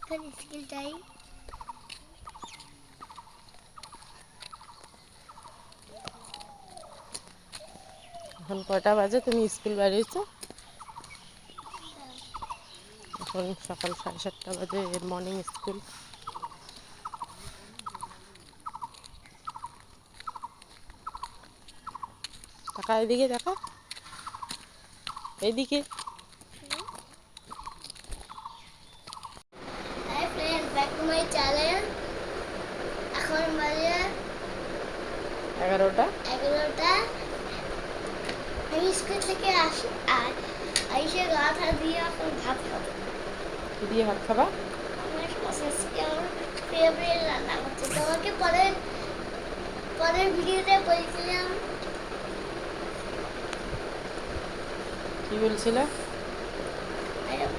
এখন স্কুল যাই। এখন কটা বাজে? তুমি স্কুল বেরিয়েছো? এখন সকাল 7:30 বাজে, এর মর্নিং স্কুল। টাকা এদিকে, দেখা এইদিকে। Hi friend, back to my channel. এখন বাজে 11টা। 11টা। আমি স্কুল থেকে আসি আর আইসে গা হাত দিয়ে এখন ভাত খাবো। কি দিয়ে ভাত খাবা? আমার আজকে আমার ফেভারিট রান্না হচ্ছে। তোমাকে পরের ভিডিওতে বলছিলাম। কি বলছিলে?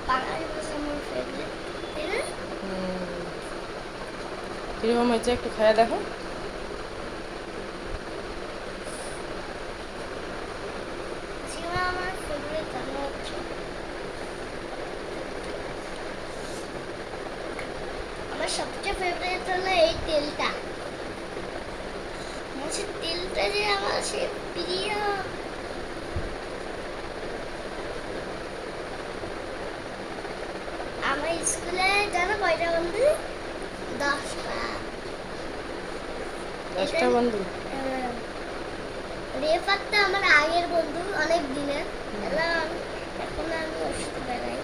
বাঙালি ভাষা আমার ফেভারিট, তাই না? কীরকম হয়েছে একটু খাইয়া দেখো। সিমা আমার ফেভারিট রান্না হচ্ছে। আমার সবচেয়ে ফেভারিট হলো এই তেলটা। মাছের তেলটা যে আমার সে প্রিয়। আমার স্কুলে জানো কয়টা বন্ধু? 10টা। 10টা বন্ধু? রেফাতটা আমার আগের বন্ধু, অনেক দিনের। এখন আমি ওর সাথে বেড়াই।